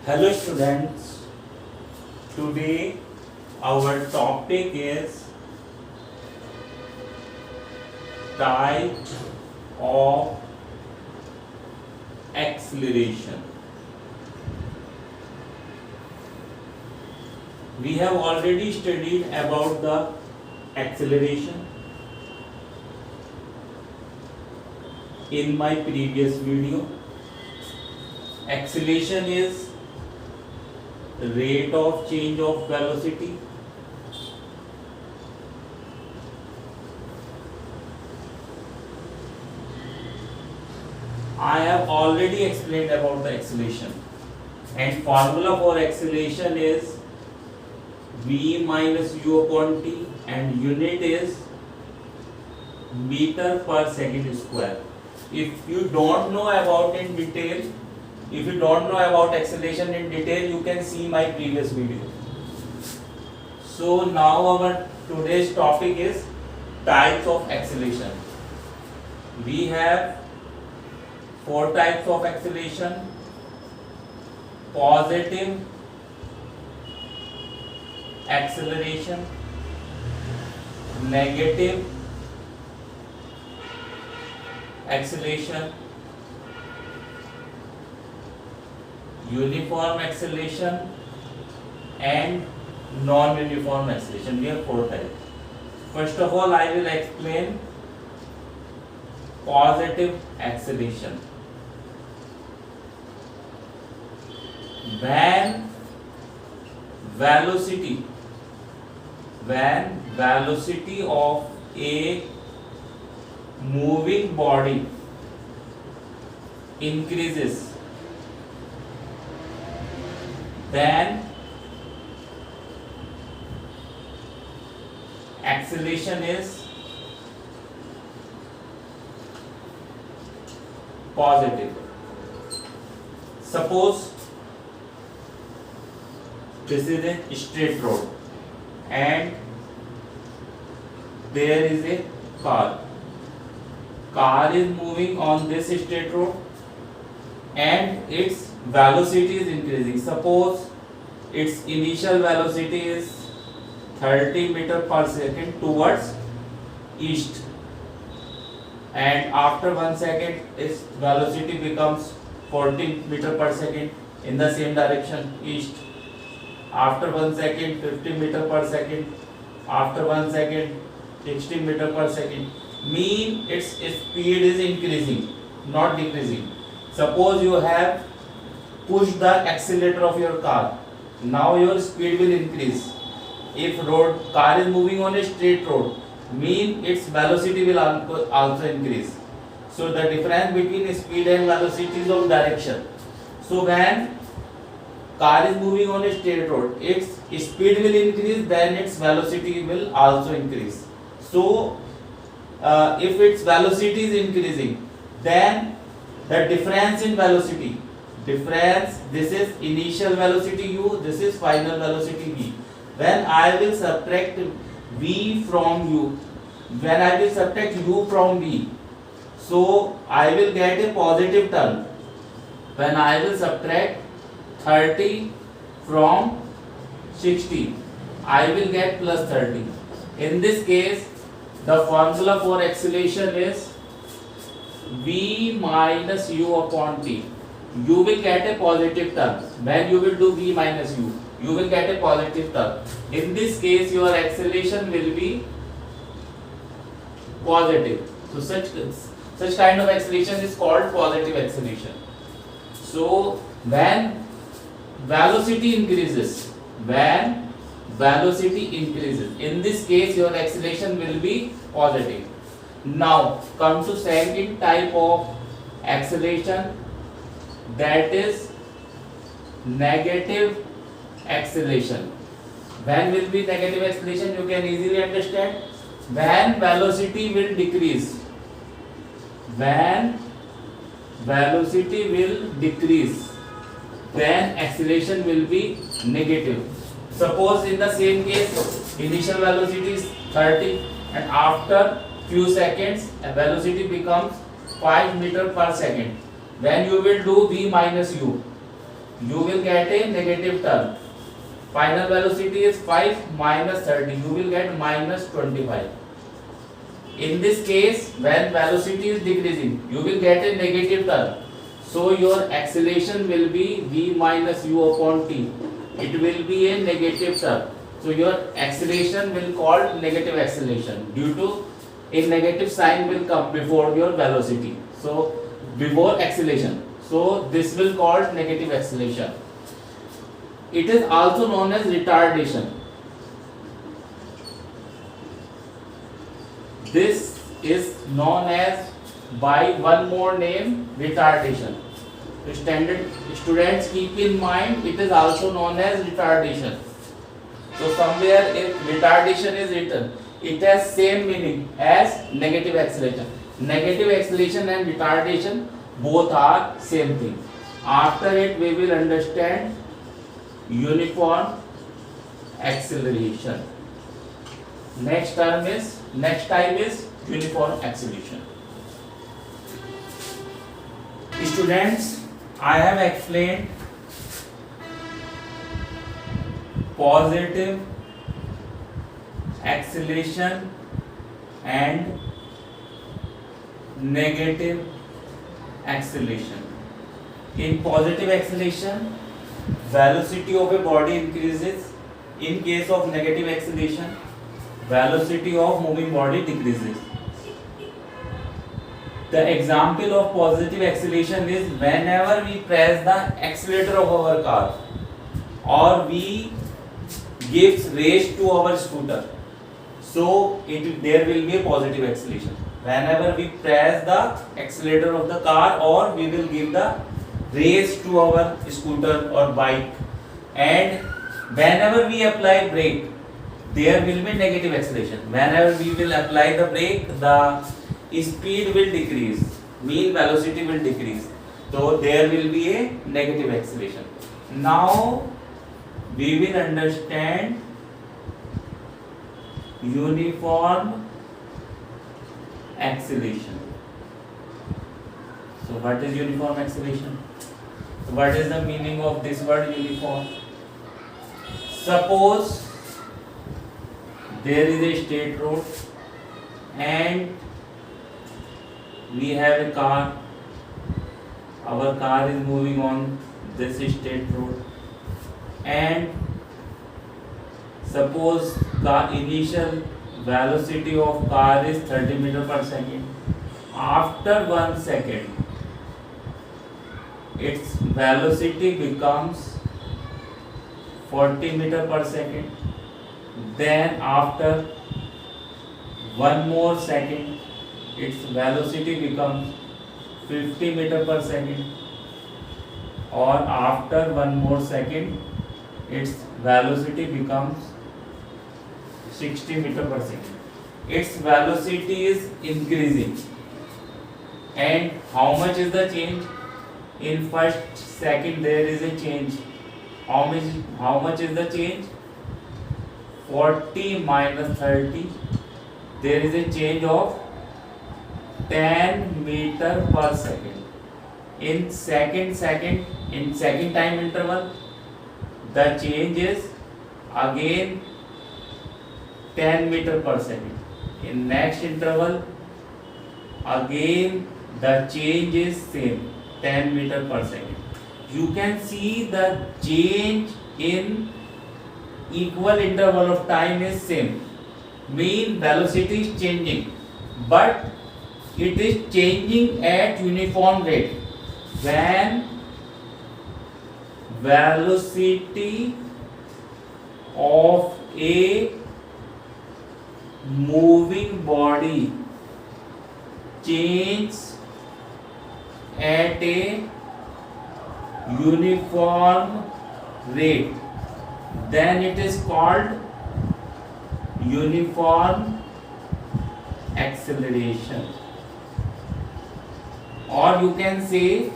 Hello students, today our topic is type of acceleration. We have already studied about the acceleration in my previous video. Acceleration is rate of change of velocity. I have already explained about the acceleration, and formula for acceleration is v minus u upon t, and unit is meter per second square. If you don't know about in detail, if you don't know about acceleration in detail, you can see my previous video. So now our today's topic is types of acceleration. We have four types of acceleration: positive acceleration, negative acceleration, uniform acceleration, and non-uniform acceleration. We have four types. First of all, I will explain positive acceleration. When velocity of a moving body increases, then acceleration is positive. Suppose this is a straight road and there is a car. Car is moving on this straight road and its velocity is increasing. Suppose its initial velocity is 30 meter per second towards east, and after 1 second its velocity becomes 40 meter per second in the same direction, east. After 1 second 50 meter per second, after 1 second 60 meter per second. Mean its speed is increasing, not decreasing. Suppose you have pushed the accelerator of your car, now your speed will increase. If car is moving on a straight road, mean its velocity will also increase. So the difference between speed and velocity is of direction. So when car is moving on a straight road, its speed will increase, then its velocity will also increase. So if its velocity is increasing, then the difference in velocity, this is initial velocity u, this is final velocity v. When I will subtract v from u, when I will subtract u from v, so I will get a positive term. When I will subtract 30 from 60, I will get plus 30. In this case, the formula for acceleration is v minus u upon t. You will get a positive term. When you will do v minus u, you will get a positive term. In this case, your acceleration will be positive. So such kind of acceleration is called positive acceleration. So when velocity increases, in this case your acceleration will be positive. Now come to second type of acceleration, that is negative acceleration. When will be negative acceleration? You can easily understand. When velocity will decrease, then acceleration will be negative. Suppose in the same case, initial velocity is 30 and after few seconds velocity becomes 5 meter per second. Then you will do v minus u. you will get a negative term. Final velocity is 5 minus 30, you will get minus 25. In this case, when velocity is decreasing, you will get a negative term. So your acceleration will be v minus u upon t. It will be a negative term. So your acceleration will called negative acceleration due to a negative sign will come before your velocity. So before acceleration. So this will called negative acceleration. It is also known as retardation. This is known as by one more name, retardation. Standard students keep in mind, it is also known as retardation. So somewhere if retardation is written, it has same meaning as negative acceleration. Negative acceleration and retardation both are same thing. After it we will understand uniform acceleration. Next time is uniform acceleration. Students, I have explained positive acceleration and negative acceleration. In positive acceleration, velocity of a body increases. In case of negative acceleration, velocity of moving body decreases. The example of positive acceleration is whenever we press the accelerator of our car or we give race to our scooter, so there will be a positive acceleration. Whenever we press the accelerator of the car or we will give the race to our scooter or bike, and whenever we apply brake, there will be negative acceleration. Whenever we will apply the brake, the speed will decrease, mean velocity will decrease. So there will be a negative acceleration. Now we will understand uniform acceleration. So what is uniform acceleration? So what is the meaning of this word uniform? Suppose there is a straight road and we have a car. Our car is moving on this straight road, and suppose the initial velocity of car is 30 meter per second. After 1 second, its velocity becomes 40 meter per second. Then after 1 more second, its velocity becomes 50 meter per second, or after 1 more second, its velocity becomes 60 meter per second. Its velocity is increasing. And how much is the change? In first second there is a change. How much is the change? 40 minus 30. There is a change of 10 meter per second. In second time interval, the change is again 10 meter per second. In next interval, again the change is same, 10 meter per second. You can see the change in equal interval of time is same. Mean velocity is changing, but it is changing at uniform rate. When velocity of a moving body changes at a uniform rate, then it is called uniform acceleration. Or you can say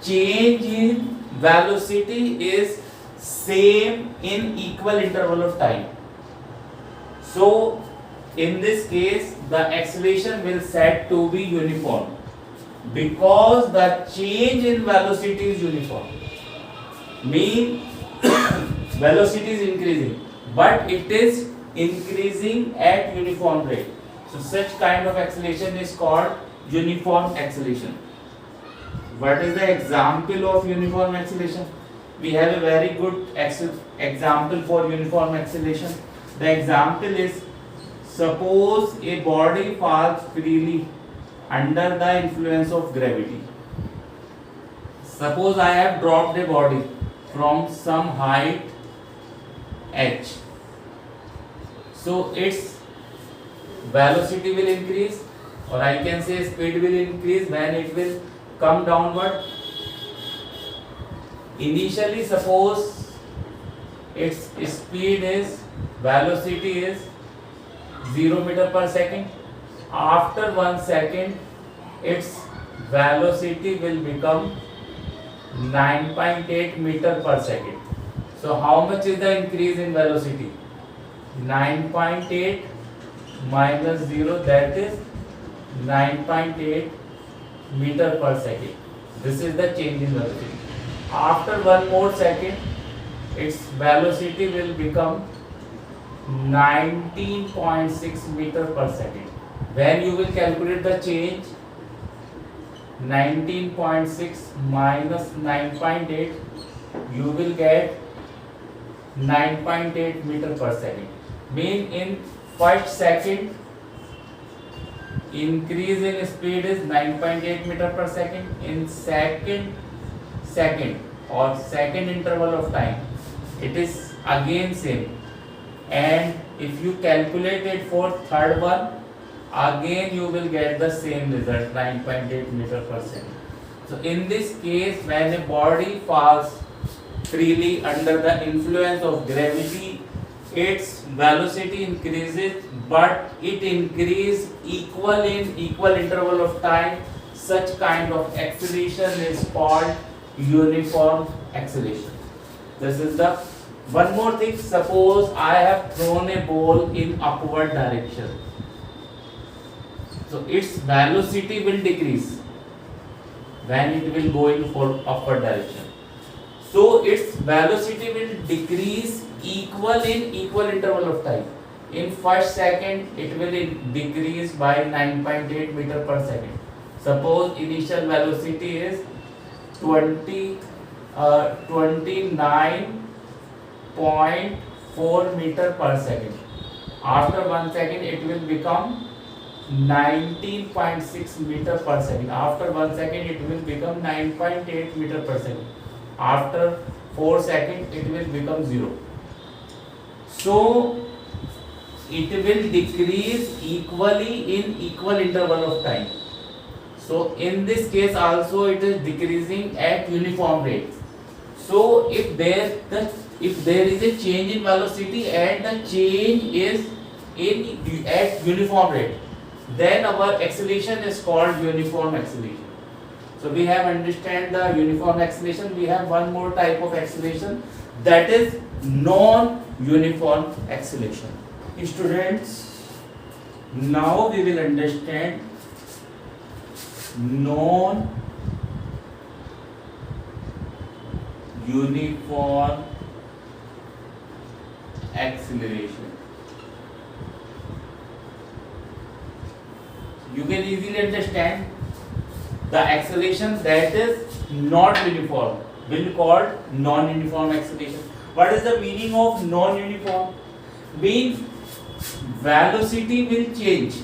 change in velocity is same in equal interval of time. So in this case the acceleration will said to be uniform because the change in velocity is uniform. mean velocity is increasing, but it is increasing at uniform rate. So such kind of acceleration is called uniform acceleration. What is the example of uniform acceleration? We have a very good example for uniform acceleration. The example is, suppose a body falls freely under the influence of gravity. Suppose I have dropped a body from some height h. So its velocity will increase, or I can say speed will increase when it will come downward. Initially, suppose its speed is, velocity is 0 meter per second. After 1 second, its velocity will become 9.8 meter per second. So how much is the increase in velocity? 9.8 minus 0, that is 9.8 meter per second. This is the change in velocity. After 1 more second, its velocity will become 19.6 meter per second. When you will calculate the change, 19.6 minus 9.8, you will get 9.8 meter per second. Mean in first second, increase in speed is 9.8 meter per second. In second or second interval of time, it is again same. And if you calculate it for third one, again you will get the same result, 9.8 meter per second. So in this case, when a body falls freely under the influence of gravity, its velocity increases, but it increases equal in equal interval of time. Such kind of acceleration is called uniform acceleration. This is the one more thing. Suppose I have thrown a ball in upward direction, so its velocity will decrease when it will go in for upward direction. So its velocity will decrease equal in equal interval of time. In first second, it will decrease by 9.8 meter per second. Suppose initial velocity is 29.4 meter per second. After 1 second, it will become 19.6 meter per second. After 1 second, it will become 9.8 meter per second. After 4 seconds, it will become 0. So it will decrease equally in equal interval of time. So in this case also it is decreasing at uniform rate. So if there is a change in velocity and the change is at uniform rate, then our acceleration is called uniform acceleration. So we have understand the uniform acceleration. We have one more type of acceleration, that is non-uniform acceleration. Students, now we will understand non-uniform acceleration. You can easily understand the acceleration that is not uniform will be called non-uniform acceleration. What is the meaning of non-uniform? Means velocity will change.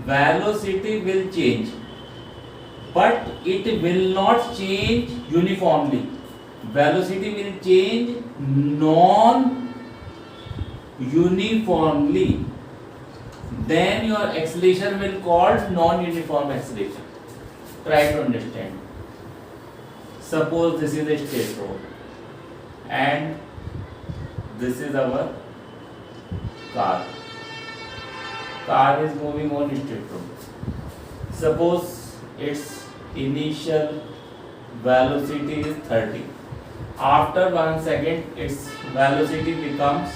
Velocity will change, but it will not change uniformly. Velocity will change non-uniformly. Then your acceleration will called non-uniform acceleration. Try to understand. Suppose this is a straight road and this is our car. Car is moving on straight road. Suppose its initial velocity is 30. After 1 second, its velocity becomes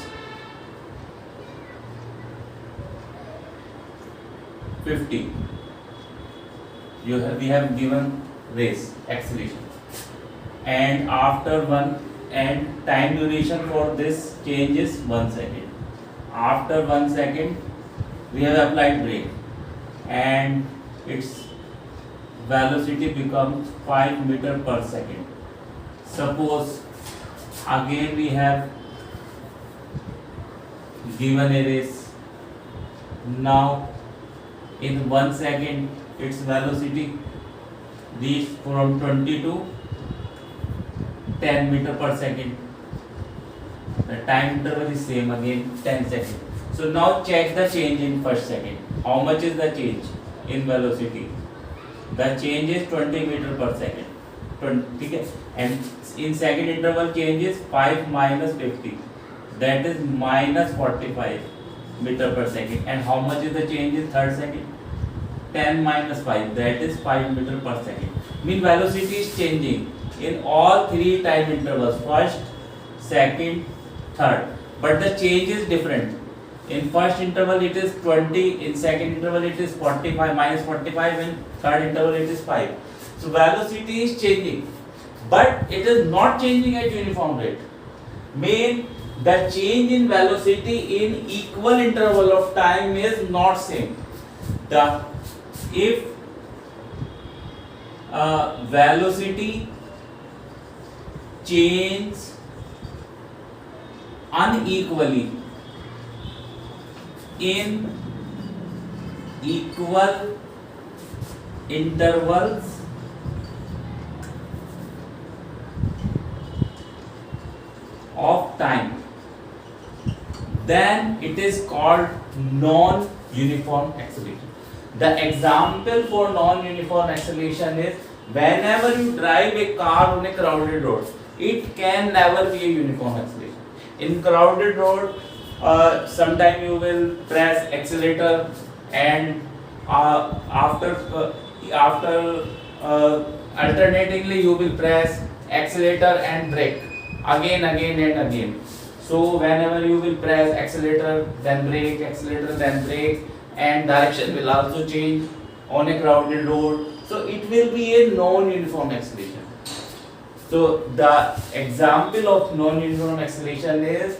50. We have given race acceleration. And after one, and time duration for this change is 1 second. After 1 second, we have applied brake, and its velocity becomes 5 meter per second. Suppose again we have given a race. Now in 1 second its velocity reached from 20 to 10 meter per second. The time interval is same again, 10 seconds. So now check the change in first second. How much is the change in velocity? The change is 20 meter per second. 20, okay? And in second interval change is 5 minus 50. That is minus 45 meter per second. And how much is the change in third second? 10 minus 5. That is 5 meter per second. Mean velocity is changing in all three time intervals, first, second, third, but the change is different. In first interval it is 20, in second interval it is 45, minus 45, in third interval it is 5. So velocity is changing, but it is not changing at uniform rate. Mean the change in velocity in equal interval of time is not same. If velocity change unequally in equal intervals of time, then it is called non-uniform acceleration. The example for non-uniform acceleration is whenever you drive a car on a crowded road, it can never be a uniform acceleration. In crowded road, sometime you will press accelerator, and after alternatingly you will press accelerator and brake again and again. So whenever you will press accelerator then brake, accelerator then brake, and direction will also change on a crowded road, so it will be a non-uniform acceleration. So the example of non-uniform acceleration is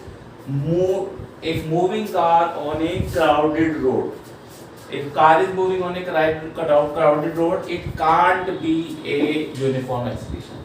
if moving car on a crowded road. If car is moving on a crowded road, it can't be a uniform acceleration.